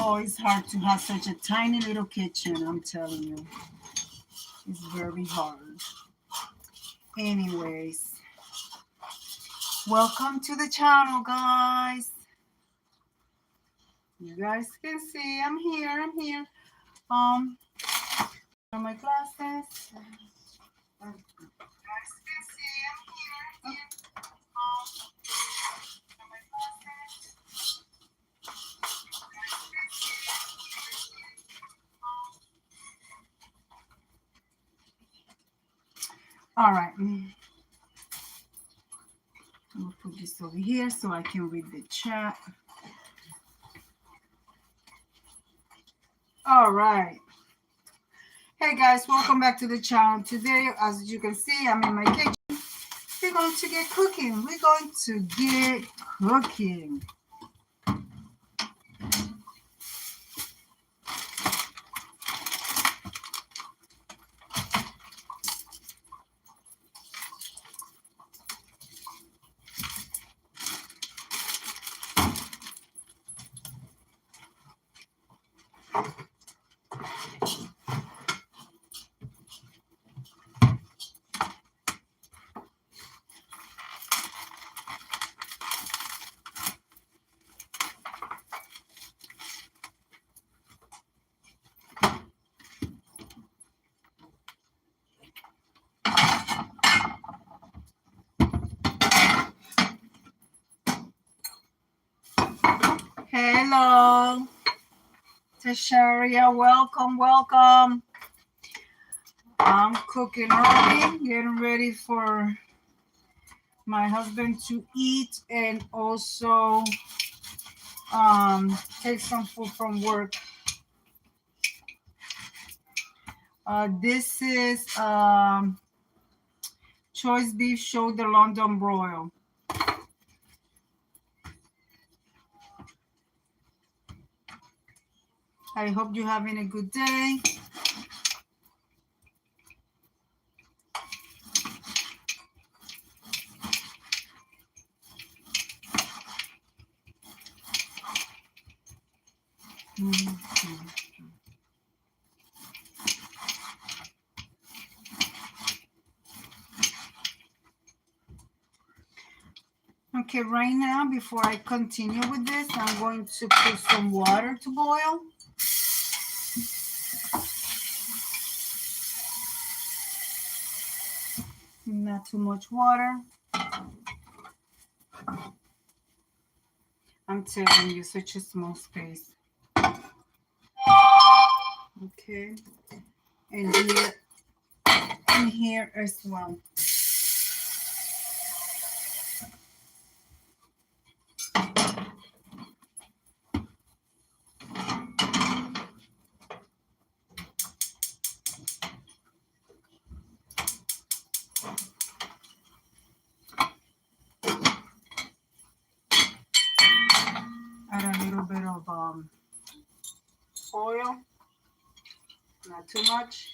Oh, it's hard to have such a tiny little kitchen, I'm telling you. It's very hard. Anyways, welcome to the channel, guys. You guys can see I'm here. Are my glasses? You guys can see I'm here. Are my glasses? All right. I'm gonna put this over here so I can read the chat. All right. Hey guys, welcome back to the channel. Today, as you can see, I'm in my kitchen. We're going to get cooking. We're going to get cooking. Hello, Tasharia. Welcome. I'm cooking early, getting ready for my husband to eat and also take some food from work. This is choice beef shoulder London broil. I hope you're having a good day. Okay, right now, before I continue with this, I'm going to put some water to boil. Not too much water. I'm telling you, such a small space. Okay, and here as well. Add a little bit of oil, not too much.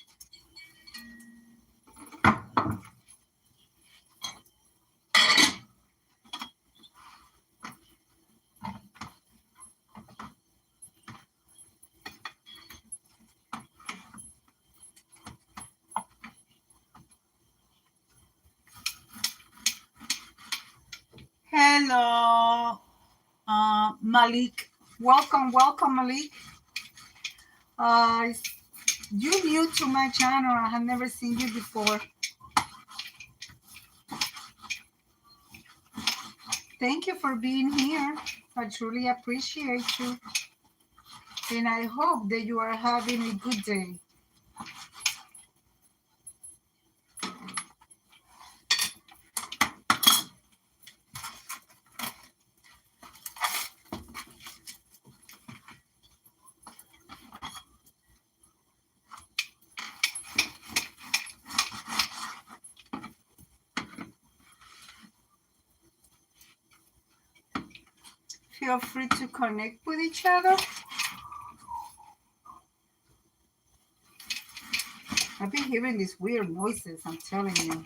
Hello, Malik. Welcome, Malik. You're new to my channel. I have never seen you before. Thank you for being here. I truly appreciate you. And I hope that you are having a good day. Feel free to connect with each other. I've been hearing these weird noises, I'm telling you.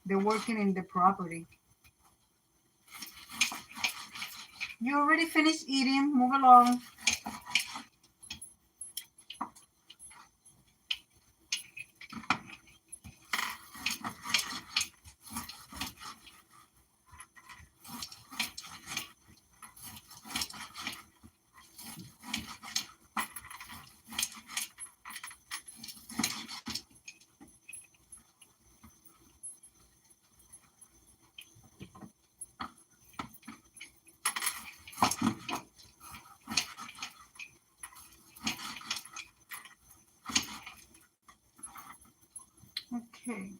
They're working in the property. You already finished eating. Move along. Okay.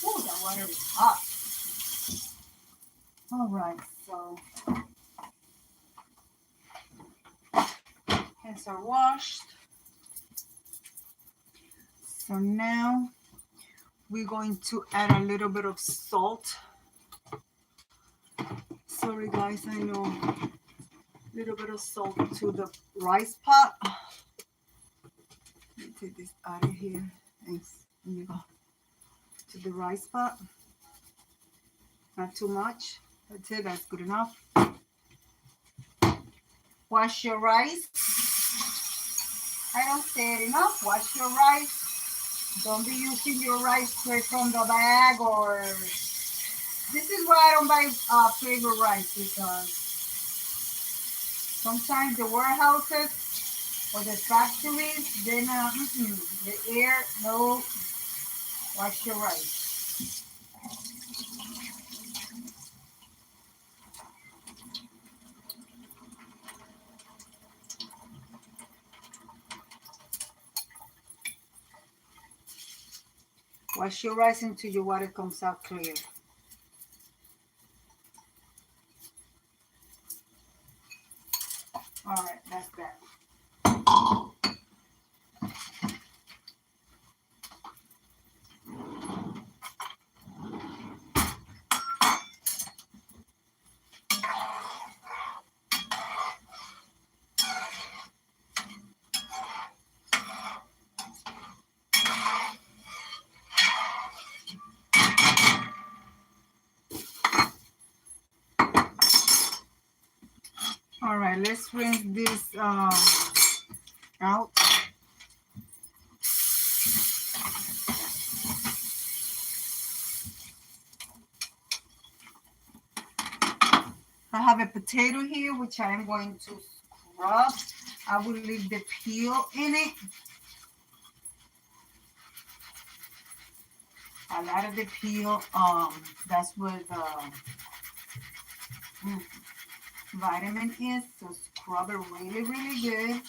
Oh, that water is hot. All right, so hands are washed. So now we're going to add a little bit of salt. Sorry guys, I know. A little bit of salt to the rice pot. Let me take this out of here. Thanks. There you go. To the rice pot. Not too much. That's it. That's good enough. Wash your rice. I don't say it enough. Wash your rice. Don't be using your rice straight from the bag, or this is why I don't buy flavor rice, because sometimes the warehouses or the factories, then the air, no. Wash your rice. Wash your rice until your water comes out clear. All right, that's that. All right, let's rinse this out. I have a potato here, which I am going to scrub. I will leave the peel in it. A lot of the peel, that's where the vitamin is. So scrub it really, really good.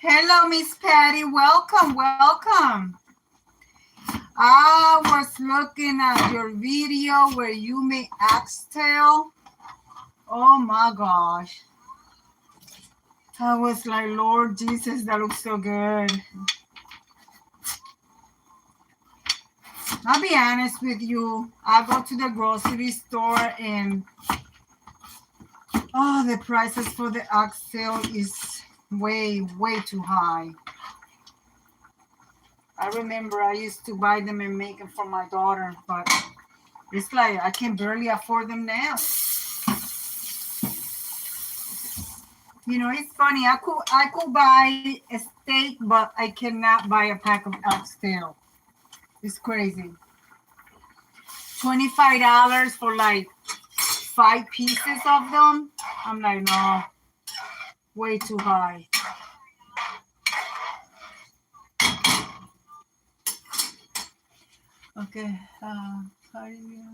Hello, Miss Patty. Welcome, welcome. I was looking at your video where you made oxtail. Oh my gosh. I was like, Lord Jesus, that looks so good. I'll be honest with you. I go to the grocery store and the prices for the oxtail is way, way too high. I remember I used to buy them and make them for my daughter, but it's like I can barely afford them now. You know, it's funny. I could buy a steak, but I cannot buy a pack of oxtail. It's crazy. $25 for like 5 pieces of them. I'm like, no, way too high. Okay. Getting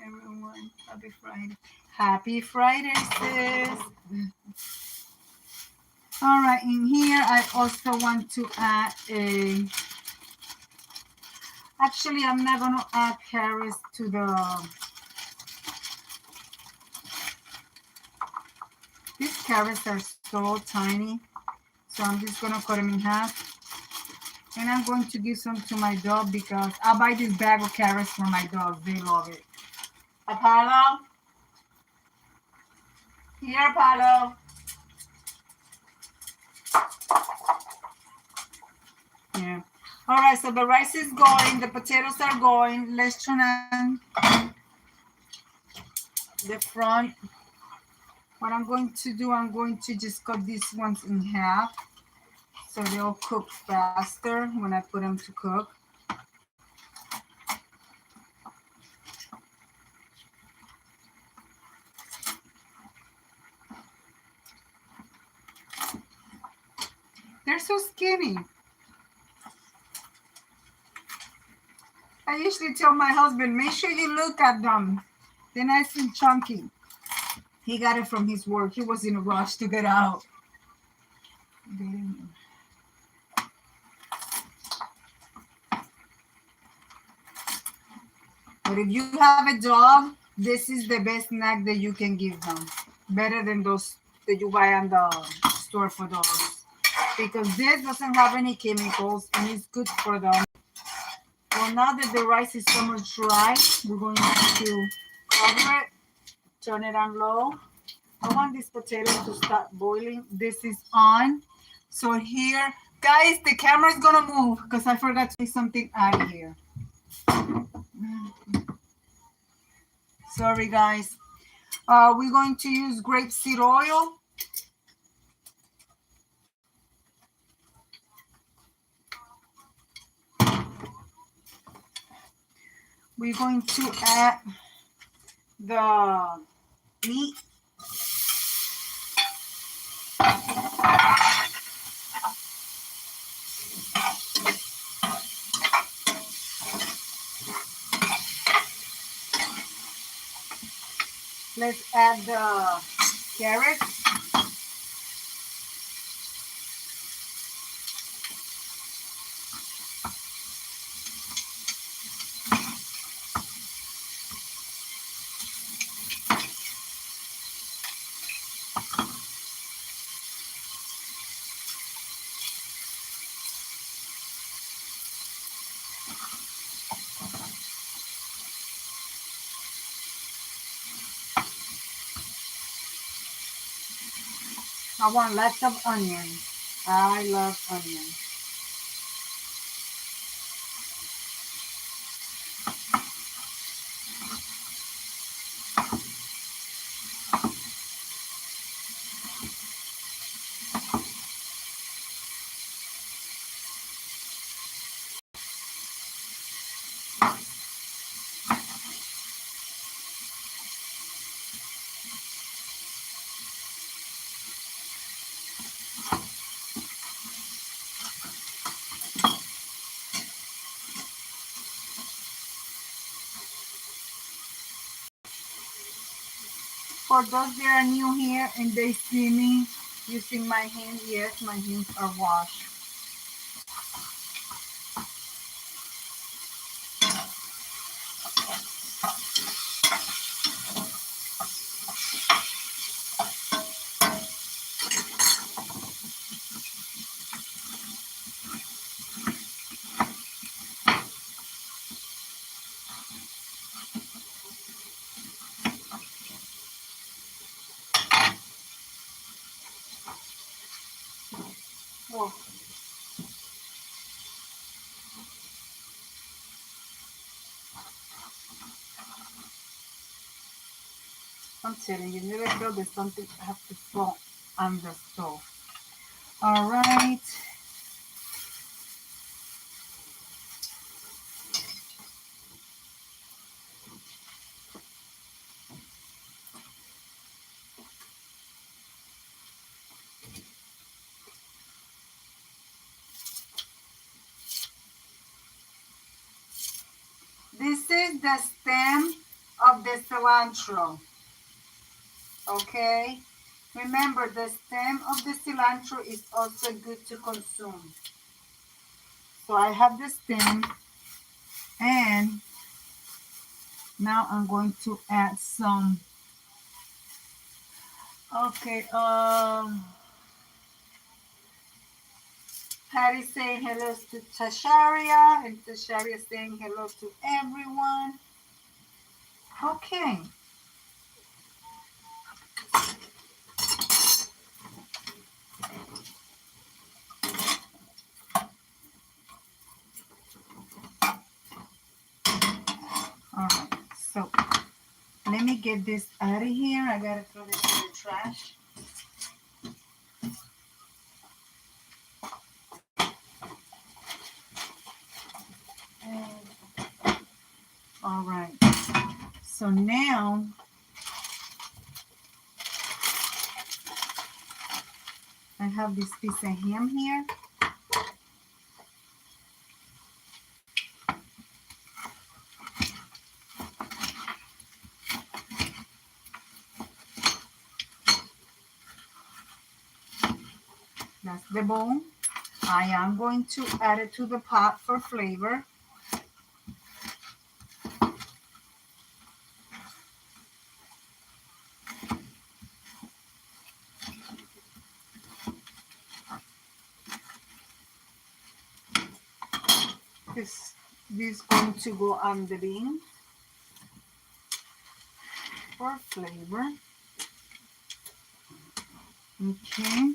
everyone. Happy Friday. Happy Friday, sis. All right, in here, I also want to add a... Actually, I'm not going to add carrots to the... These carrots are so tiny, so I'm just going to cut them in half. And I'm going to give some to my dog because I'll buy this bag of carrots for my dogs. They love it. Apollo? Here, Apollo. Yeah. All right, so the rice is going. The potatoes are going. Let's turn on the front. What I'm going to do, I'm going to just cut these ones in half so they'll cook faster when I put them to cook. They're so skinny. I usually tell my husband, make sure you look at them. They're nice and chunky. He got it from his work. He was in a rush to get out. But if you have a dog, this is the best snack that you can give them. Better than those that you buy on the store for dogs. Because this doesn't have any chemicals and it's good for them. Well, now that the rice is somewhat dry, we're going to cover it, turn it on low. I want this potato to start boiling. This is on. So here, guys, the camera is going to move because I forgot to take something out of here. Sorry, guys. We're going to use grapeseed oil. We're going to add the meat. Let's add the carrots. I want lots of onions. I love onions. For those that are new here and they see me using my hand, yes, my hands are washed. Oh. I'm telling you, never feel there's something I have to throw on the stove. All right. is the stem of the cilantro. Okay? Remember, the stem of the cilantro is also good to consume. So I have the stem, and now I'm going to add some. Okay, Patty saying hello to Tasharia, and Tasharia saying hello to everyone. Okay. All right, so let me get this out of here. I gotta throw this in the trash. All right, so now I have this piece of ham here. That's the bone. I am going to add it to the pot for flavor. This is going to go on the bean for flavor. Okay.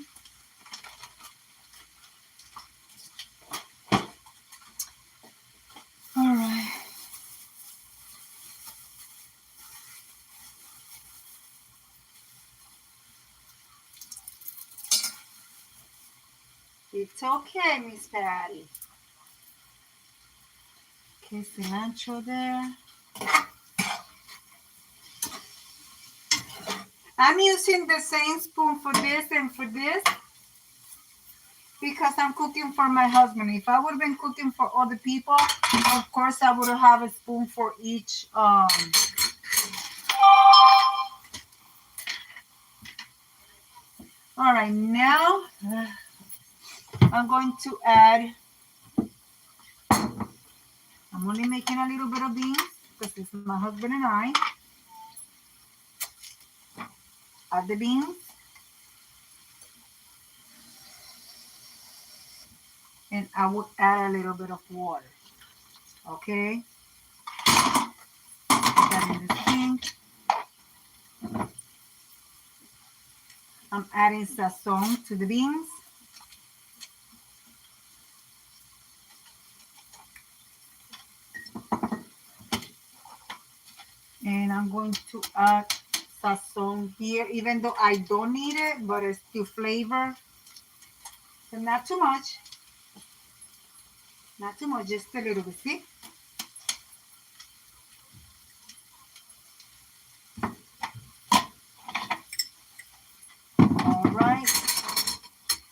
All right. It's okay, Miss Patty. Okay, cilantro there. I'm using the same spoon for this and for this because I'm cooking for my husband. If I would have been cooking for other people, of course I would have a spoon for each. All right, now I'm going to add. I'm only making a little bit of beans because it's my husband and I. Add the beans. And I would add a little bit of water. Okay? Put that in the sink. I'm adding sazon to the beans. And I'm going to add sazon here, even though I don't need it, but it's still flavor. So not too much. Not too much, just a little bit, see? All right.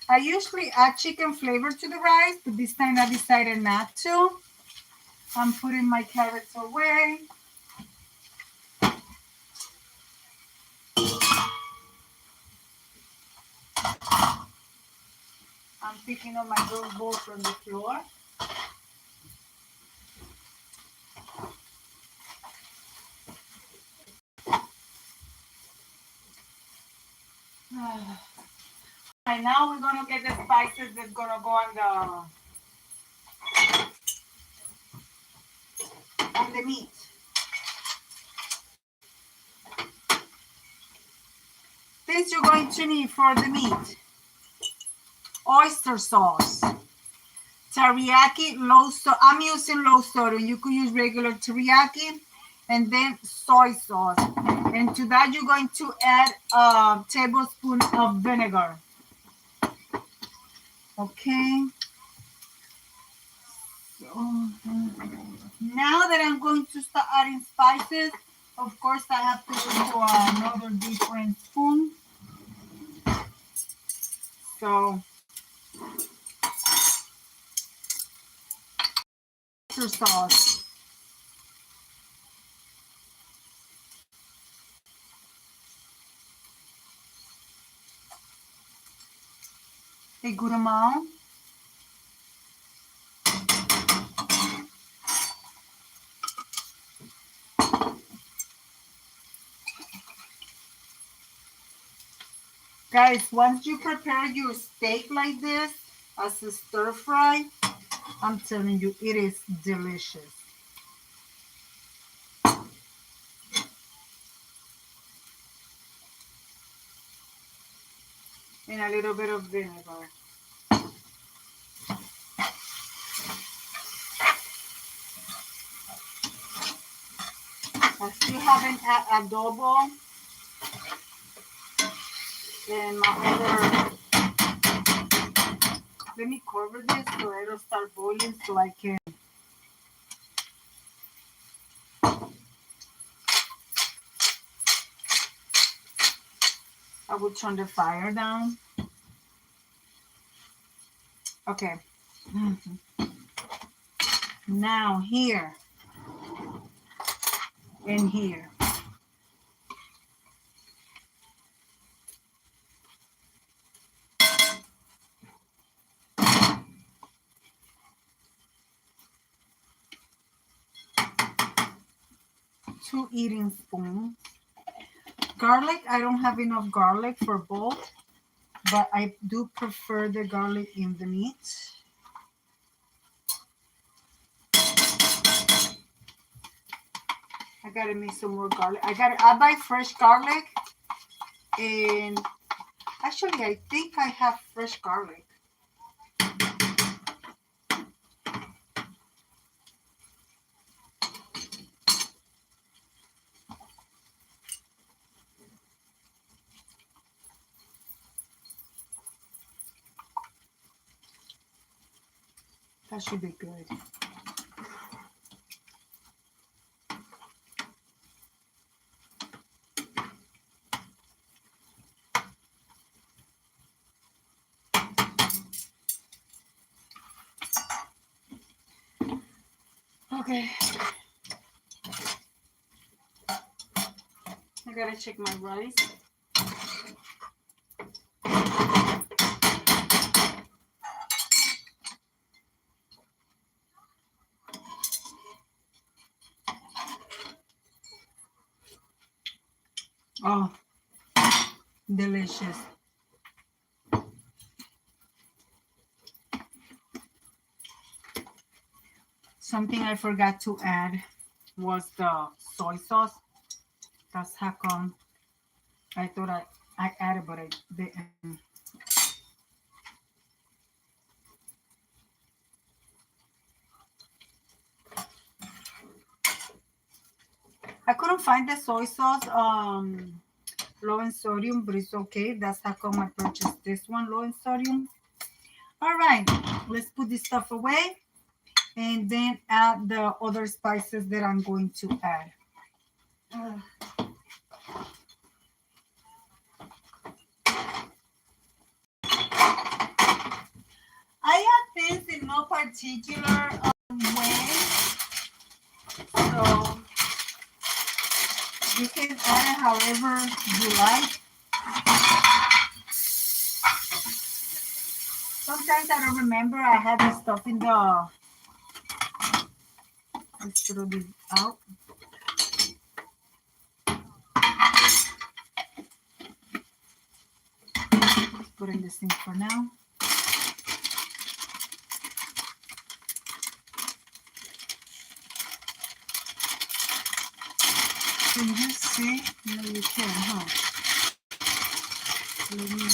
I usually add chicken flavor to the rice, but this time I decided not to. I'm putting my carrots away. I'm picking up my little bowl from the floor. Right now we're gonna get the spices that's gonna go on the meat. Things you're going to need for the meat: oyster sauce, teriyaki low sodium. I'm using low sodium. You could use regular teriyaki, and then soy sauce. And to that you're going to add a tablespoon of vinegar. Okay. So now that I'm going to start adding spices, of course I have to go to another different spoon. So oyster sauce. a good amount. Guys, once you prepare your steak like this as a stir fry, I'm telling you, it is delicious. And a little bit of vinegar. I still haven't adobo and my other. Let me cover this so it'll start boiling so I can. I will turn the fire down. Okay. Now here and here. Two eating spoons. Garlic, I don't have enough garlic for both, but I do prefer the garlic in the meat. I gotta make some more garlic. I buy fresh garlic, and actually I think I have fresh garlic. That should be good. Okay. I gotta check my rice. Oh, delicious. Something I forgot to add was the soy sauce. That's how come I thought I added, but I didn't. I couldn't find the soy sauce low in sodium, but it's okay. That's how come I purchased this one, low in sodium. All right, let's put this stuff away and then add the other spices that I'm going to add. I add things in no particular way, so you can add it however you like. Sometimes I don't remember I had this stuff in the. Let's throw this out. Let's put in the sink for now. Can you see? No, you can, huh? Let me.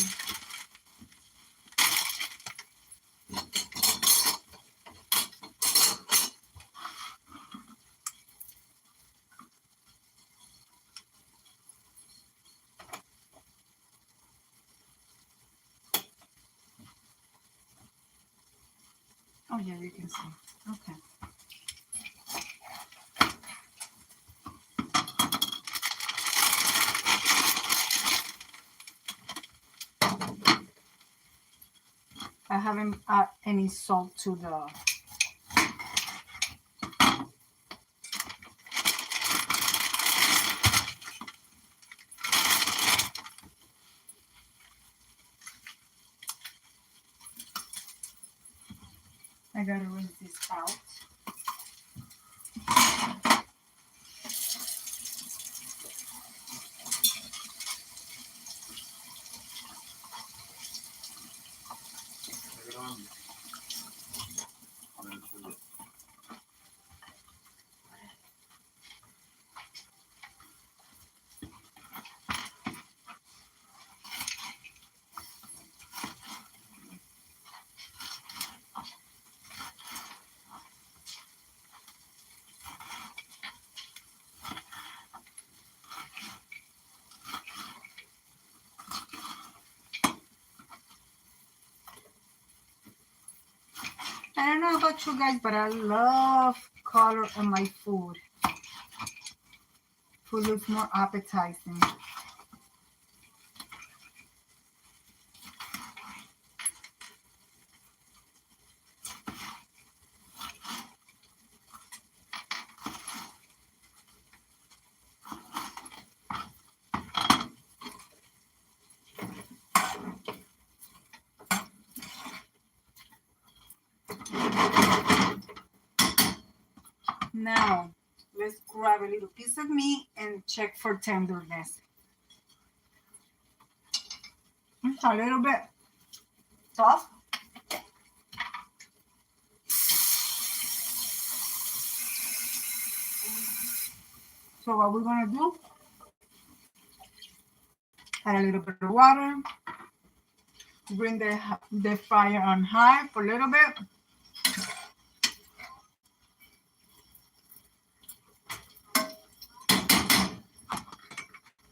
Oh, yeah, you can see. Okay. I haven't added any salt to the. I gotta rinse this out. I don't know about you guys, but I love color on my food. Food looks more appetizing. Now, let's grab a little piece of meat and check for tenderness. It's a little bit tough. So what we're gonna do, add a little bit of water, bring the fire on high for a little bit.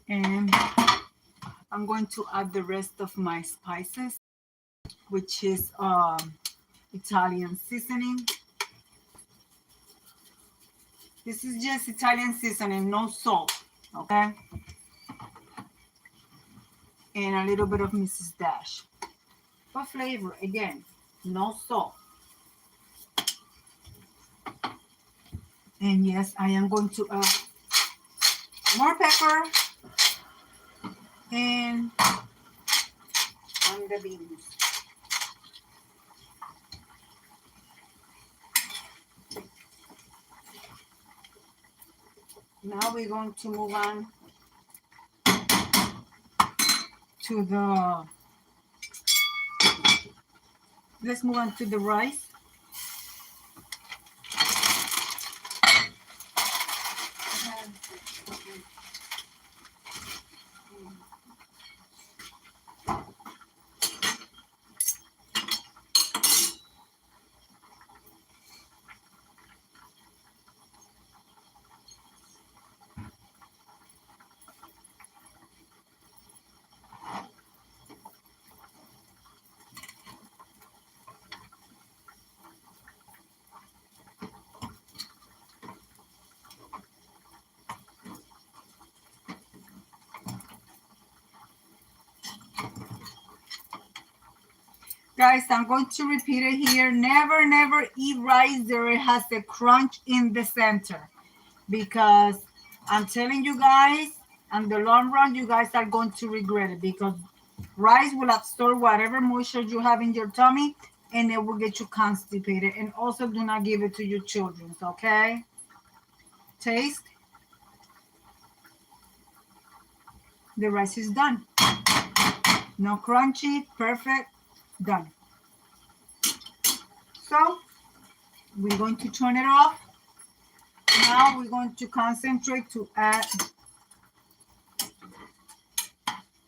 And I'm going to add the rest of my spices, which is Italian seasoning. This is just Italian seasoning, no salt, okay? And a little bit of Mrs. Dash. For flavor, again, no salt. And yes, I am going to add more pepper and on the beans. Now we're going to move on to let's move on to the rice. Guys, I'm going to repeat it here. Never, never eat rice that it has a crunch in the center. Because I'm telling you guys, in the long run, you guys are going to regret it. Because rice will absorb whatever moisture you have in your tummy. And it will get you constipated. And also do not give it to your children, okay? Taste. The rice is done. No crunchy, perfect, done. So we're going to turn it off. Now we're going to concentrate to add,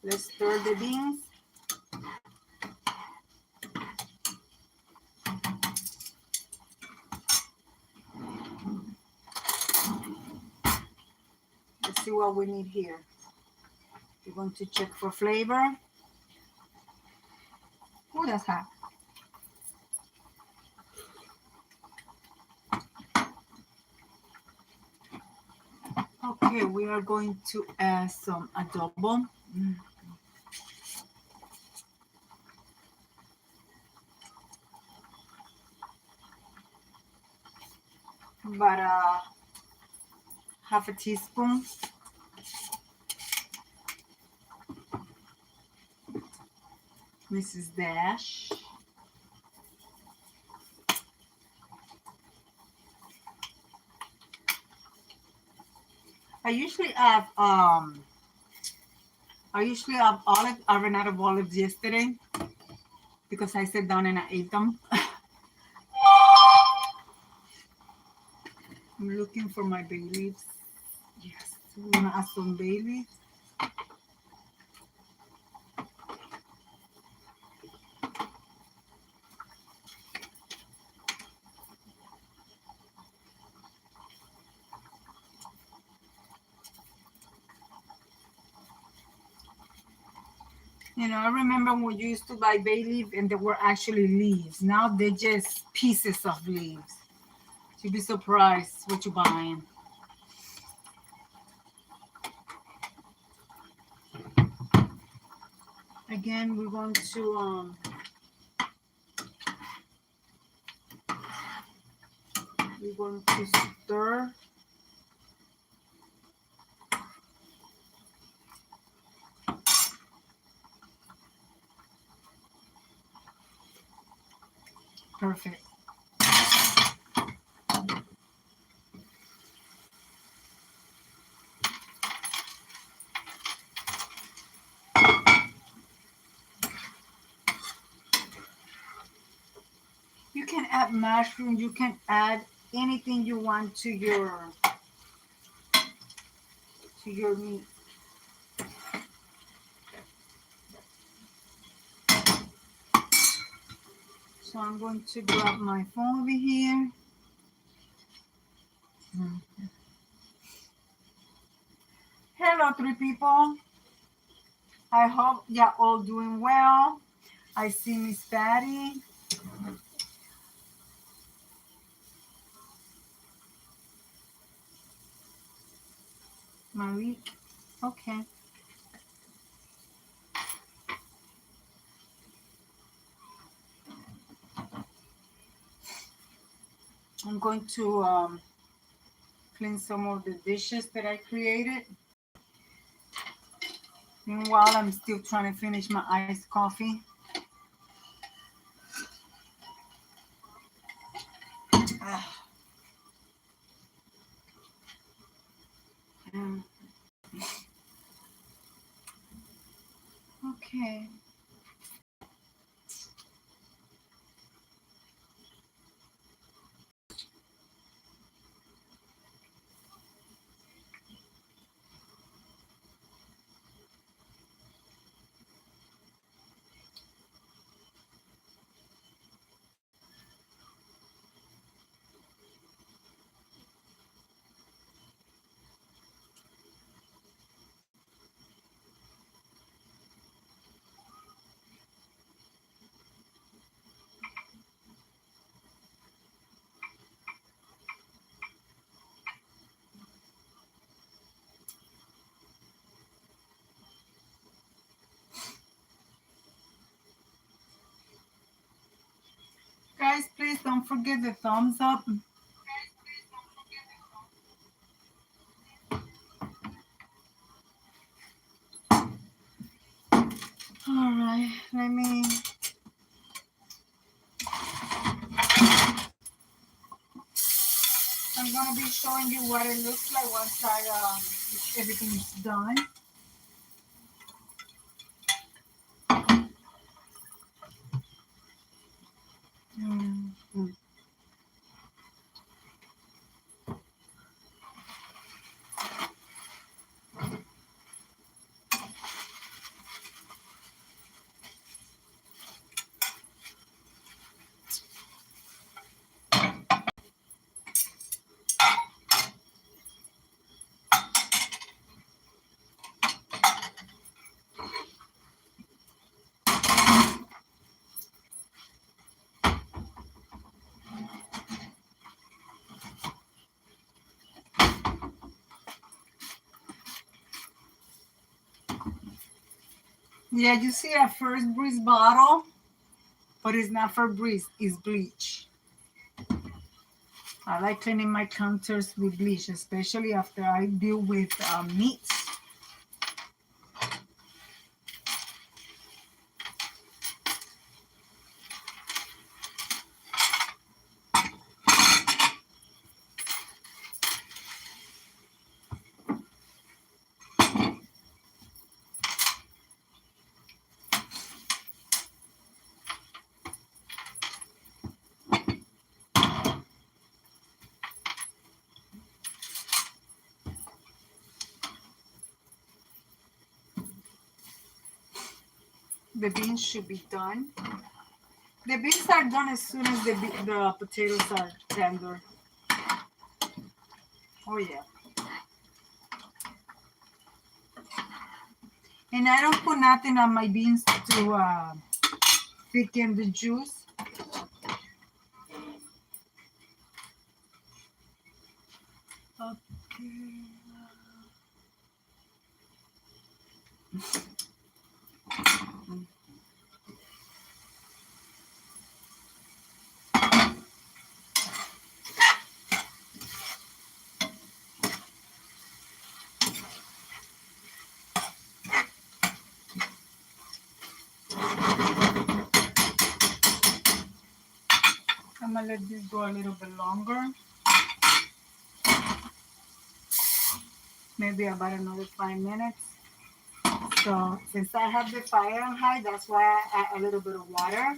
let's stir the beans. Let's see what we need here. We're going to check for flavor. Oh, that's hot. Okay, we are going to add some adobo. About half a teaspoon. Mrs. Dash. I usually have olive. I ran out of olives yesterday because I sat down and I ate them. I'm looking for my bay leaves. Yes, we're gonna add some bay leaves. You know, I remember when you used to buy bay leaf and they were actually leaves. Now they're just pieces of leaves. You'd be surprised what you're buying. Again, we're going to stir. Perfect. You can add mushroom. You can add anything you want to your meat. So I'm going to grab my phone over here. Hello, three people. I hope you're all doing well. I see Miss Patty. Marie. Okay. I'm going to clean some of the dishes that I created. Meanwhile, I'm still trying to finish my iced coffee. Okay. Guys, please don't forget the thumbs up. All right, I'm gonna be showing you what it looks like once everything is done. Mm-hmm. Yeah, you see a first breeze bottle, but it's not for breeze, it's bleach. I like cleaning my counters with bleach, especially after I deal with meats. The beans should be done. The beans are done as soon as the potatoes are tender. Oh yeah. And I don't put nothing on my beans to thicken the juice. Okay. I'm gonna let this go a little bit longer. Maybe about another 5 minutes. So since I have the fire on high, that's why I add a little bit of water,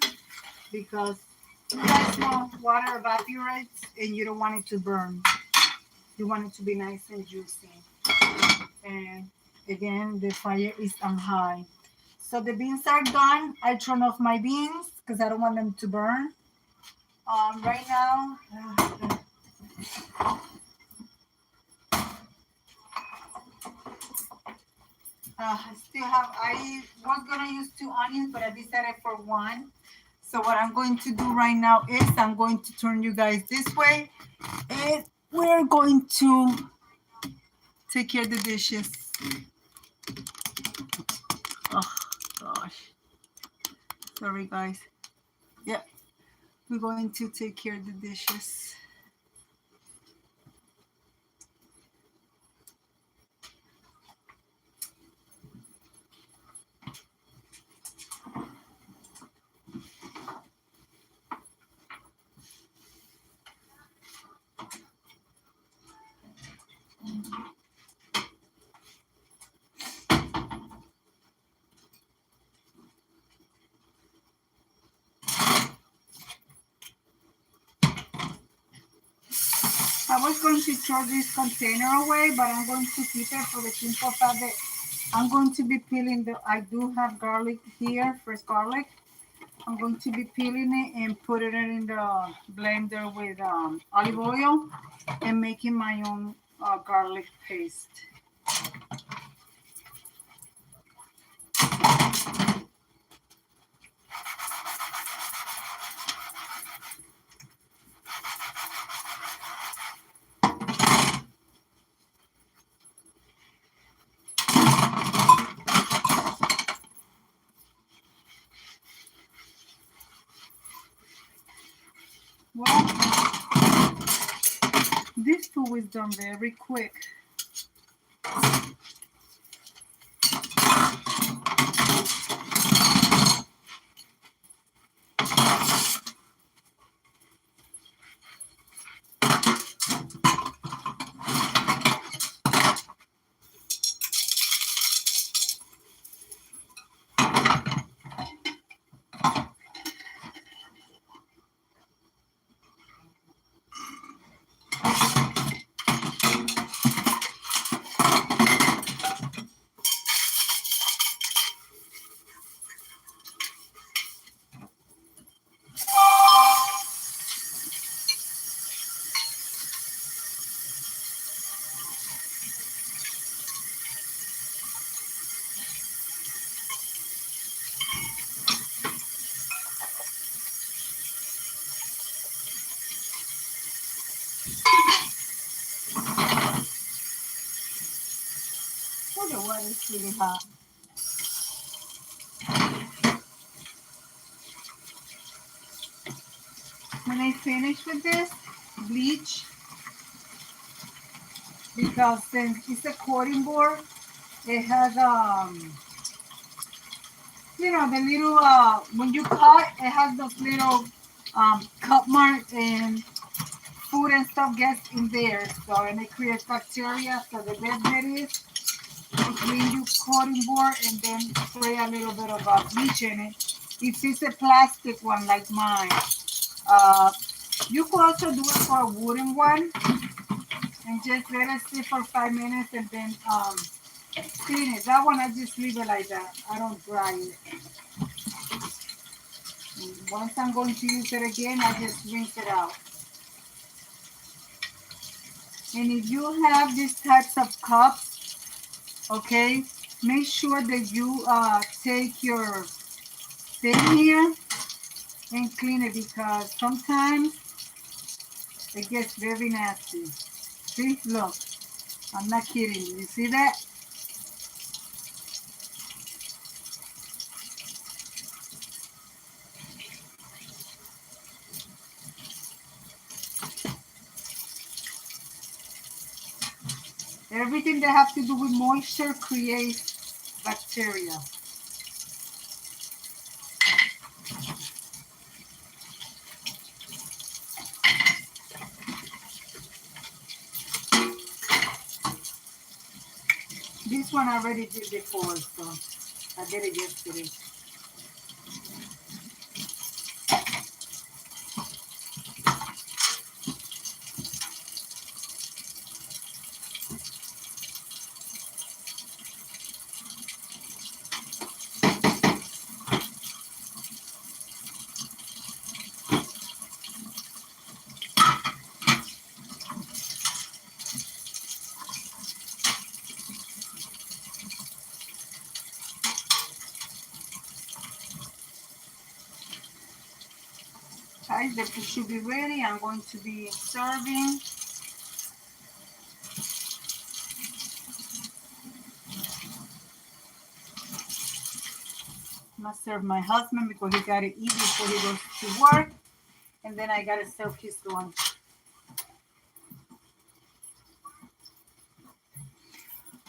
because you guys know water evaporates and you don't want it to burn. You want it to be nice and juicy. And again, the fire is on high. So the beans are done. I turn off my beans because I don't want them to burn. Right now, I was gonna use 2 onions, but I decided for 1. So what I'm going to do right now is I'm going to turn you guys this way, and we're going to take care of the dishes. Oh gosh, sorry guys. Yeah, we're going to take care of the dishes. I was going to throw this container away, but I'm going to keep it for the simple fact that I'm going to be peeling I do have garlic here, fresh garlic. I'm going to be peeling it and putting it in the blender with olive oil and making my own garlic paste. Well, this food is done very quick. Oh, the water is really hot. When I finish with this, bleach, because since it's a coating board, it has the little when you cut, it has those little cut marks, and food and stuff gets in there, so and it creates bacteria. So the best bet is to clean your coating board and then spray a little bit of bleach in it. If it's a plastic one like mine, you could also do it for a wooden one and just let it sit for 5 minutes and then clean it. That one I just leave it like that. I don't dry it. And once I'm going to use it again, I just rinse it out. And if you have these types of cups, okay, make sure that you take your thing here and clean it, because sometimes it gets very nasty. See, look, I'm not kidding. You see that? Everything that has to do with moisture creates bacteria. This one I already did before, so I did it yesterday. Guys, the food should be ready. I'm going to be serving. I'm gonna serve my husband because he gotta eat before he goes to work, and then I gotta serve his lunch.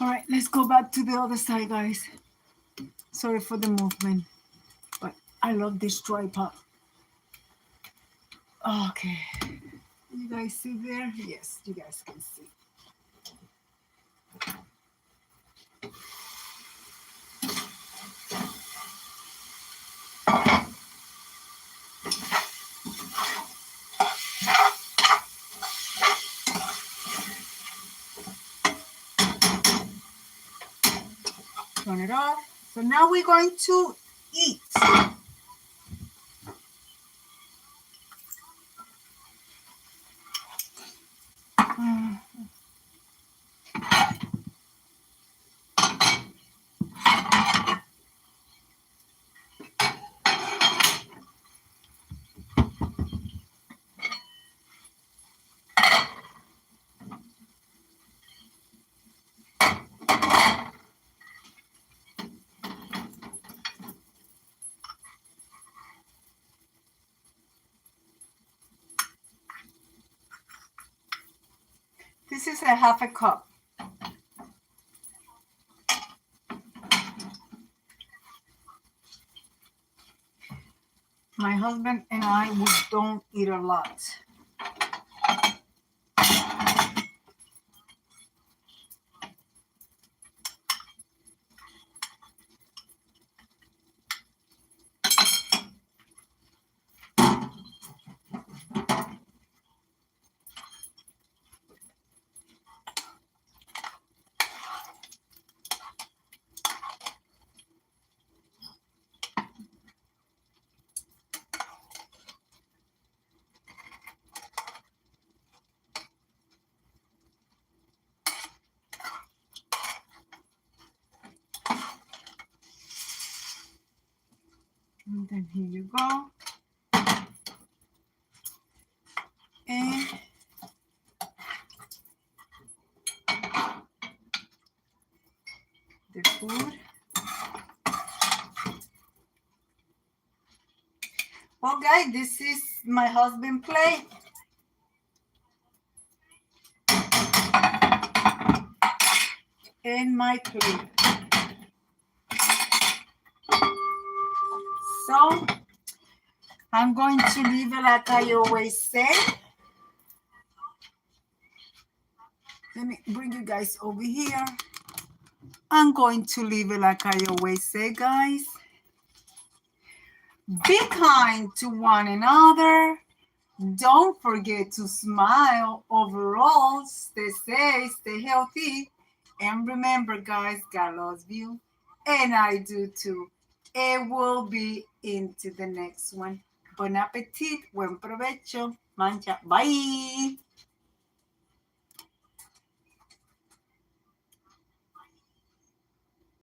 All right, let's go back to the other side, guys. Sorry for the movement, but I love this tripod. Okay, you guys see there? Yes, you guys can see. Turn it off. So now we're going to eat. This is a half a cup. My husband and I, we don't eat a lot. And then here you go. And the food. Well, guys, this is my husband's plate. And my plate. So I'm going to leave it like I always say. Let me bring you guys over here. I'm going to leave it like I always say, guys. Be kind to one another. Don't forget to smile. Overall, stay safe, stay healthy. And remember, guys, God loves you. And I do too. it will be into the next one. Bon appetit, buen provecho, mancha. Bye.